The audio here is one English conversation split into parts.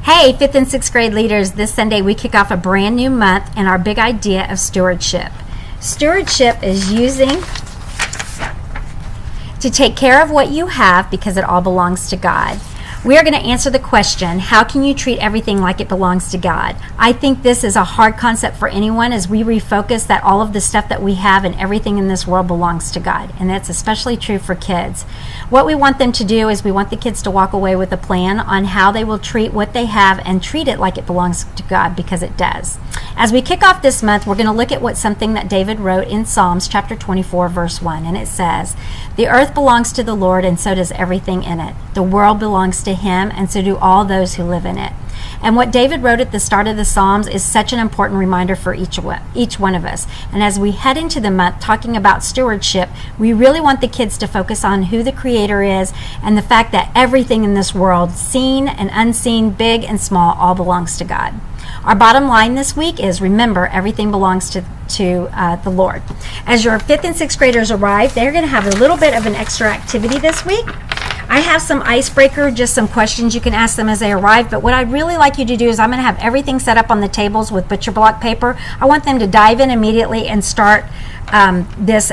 Hey, 5th and 6th grade leaders, this Sunday we kick off a brand new month and our big idea of stewardship. Stewardship is using to take care of what you have because it all belongs to God. We are going to answer the question, how can you treat everything like it belongs to God? I think this is a hard concept for anyone as we refocus that all of the stuff that we have and everything in this world belongs to God. And that's especially true for kids. What we want them to do is we want the kids to walk away with a plan on how they will treat what they have and treat it like it belongs to God, because it does. As we kick off this month, we're going to look at something that David wrote in Psalms chapter 24, verse 1. And it says, "The earth belongs to the Lord, and so does everything in it. The world belongs to Him, and so do all those who live in it." And what David wrote at the start of the Psalms is such an important reminder for each one of us. And as we head into the month talking about stewardship, we really want the kids to focus on who the Creator is and the fact that everything in this world, seen and unseen, big and small, all belongs to God. Our bottom line this week is, remember, everything belongs to the Lord. As your 5th and 6th graders arrive, they're going to have a little bit of an extra activity this week. I have some icebreaker, just some questions you can ask them as they arrive, but what I'd really like you to do is I'm going to have everything set up on the tables with butcher block paper. I want them to dive in immediately and start this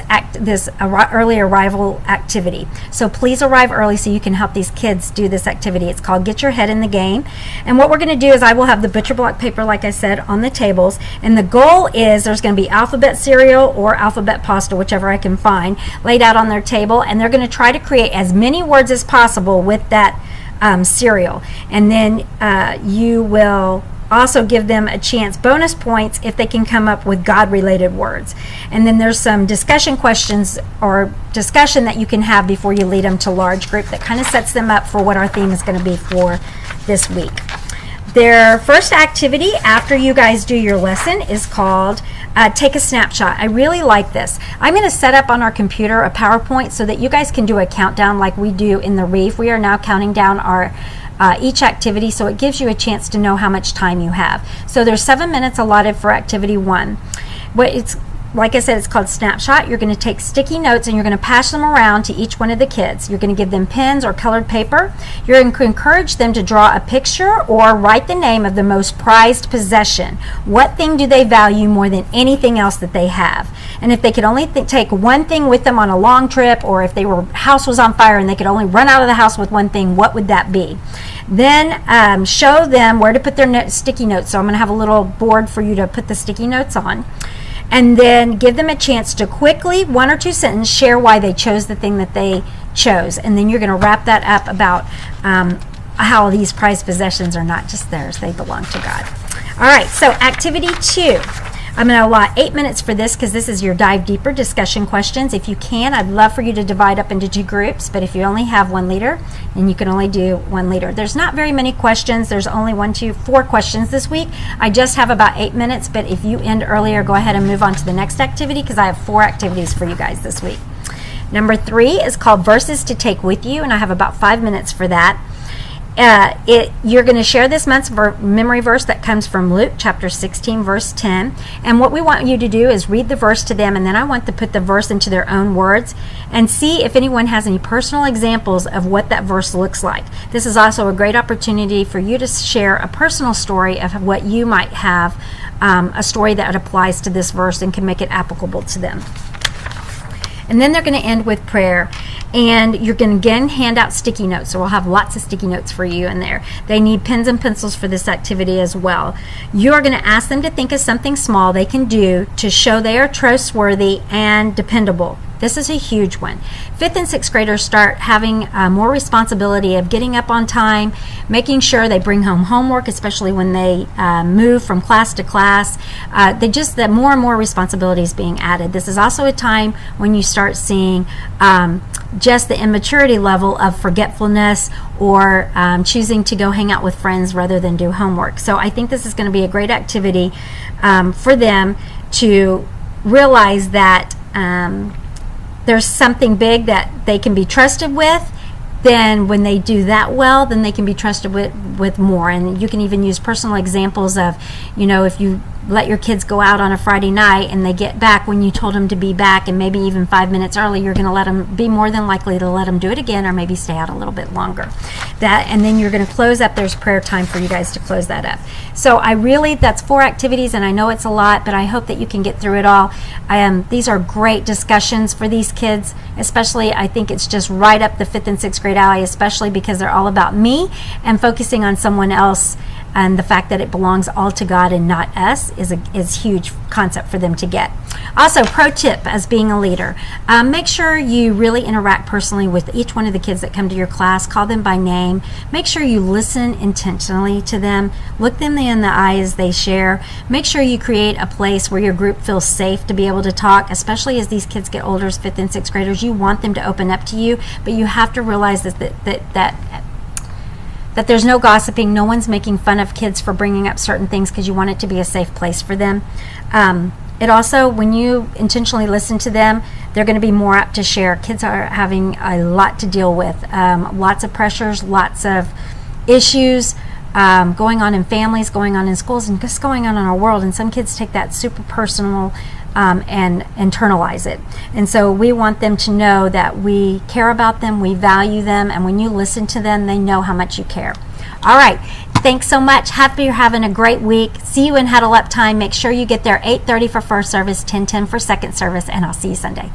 early arrival activity. So please arrive early so you can help these kids do this activity. It's called Get Your Head in the Game. And what we're going to do is I will have the butcher block paper, like I said, on the tables. And the goal is there's going to be alphabet cereal or alphabet pasta, whichever I can find, laid out on their table. And they're going to try to create as many words as possible with that cereal. And then you will also give them a chance, bonus points, if they can come up with God-related words. And then there's some discussion questions or discussion that you can have before you lead them to large group that kind of sets them up for what our theme is going to be for this week. Their first activity after you guys do your lesson is called Take a Snapshot. I really like this. I'm going to set up on our computer a PowerPoint so that you guys can do a countdown like we do in the Reef. We are now counting down our each activity, so it gives you a chance to know how much time you have. So there's 7 minutes allotted for activity 1. Like I said, it's called Snapshot. You're going to take sticky notes and you're going to pass them around to each one of the kids. You're going to give them pens or colored paper. You're going to encourage them to draw a picture or write the name of the most prized possession. What thing do they value more than anything else that they have? And if they could only take one thing with them on a long trip, or if their house was on fire and they could only run out of the house with one thing, what would that be? Then show them where to put their sticky notes. So I'm going to have a little board for you to put the sticky notes on. And then give them a chance to quickly, 1 or 2 sentences, share why they chose the thing that they chose. And then you're going to wrap that up about how these prized possessions are not just theirs, they belong to God. All right, so activity 2. I'm going to allot 8 minutes for this because this is your dive deeper discussion questions. If you can, I'd love for you to divide up into 2 groups, but if you only have 1 leader, then you can only do 1 leader. There's not very many questions. There's only 4 questions this week. I just have about 8 minutes, but if you end earlier, go ahead and move on to the next activity because I have 4 activities for you guys this week. Number 3 is called Verses to Take With You, and I have about 5 minutes for that. You're going to share this month's memory verse that comes from Luke chapter 16 verse 10, and what we want you to do is read the verse to them, and then I want to put the verse into their own words and see if anyone has any personal examples of what that verse looks like. This is also a great opportunity for you to share a personal story of what you might have, a story that applies to this verse and can make it applicable to them. And then they're going to end with prayer. And you're going to again hand out sticky notes. So we'll have lots of sticky notes for you in there. They need pens and pencils for this activity as well. You're going to ask them to think of something small they can do to show they are trustworthy and dependable. This is a huge one. 5th and 6th graders start having more responsibility of getting up on time, making sure they bring home homework, especially when they move from class to class. The more and more responsibilities being added. This is also a time when you start seeing just the immaturity level of forgetfulness or choosing to go hang out with friends rather than do homework. So I think this is going to be a great activity for them to realize that there's something big that they can be trusted with, then when they do that well, then they can be trusted with more. And you can even use personal examples of, if you let your kids go out on a Friday night and they get back when you told them to be back, and maybe even 5 minutes early, you're going to let them be more than likely to let them do it again, or maybe stay out a little bit longer. And then you're going to close up. There's prayer time for you guys to close that up. So that's 4 activities, and I know it's a lot, but I hope that you can get through it all. These are great discussions for these kids, especially I think it's just right up the 5th and 6th grade alley, especially because they're all about me and focusing on someone else. And the fact that it belongs all to God and not us is a huge concept for them to get. Also, pro tip as being a leader, make sure you really interact personally with each one of the kids that come to your class. Call them by name. Make sure you listen intentionally to them. Look them in the eye as they share. Make sure you create a place where your group feels safe to be able to talk, especially as these kids get older, as 5th and 6th graders. You want them to open up to you, but you have to realize that there's no gossiping. No one's making fun of kids for bringing up certain things, because you want it to be a safe place for them. It also, when you intentionally listen to them, they're going to be more apt to share. Kids are having a lot to deal with, lots of pressures, lots of issues going on in families, going on in schools, and just going on in our world. And some kids take that super personal and internalize it. And so we want them to know that we care about them, we value them, and when you listen to them, they know how much you care. All right. Thanks so much. Happy you're having a great week. See you in Huddle Up time. Make sure you get there 8:30 for first service, 10:10 for second service, and I'll see you Sunday.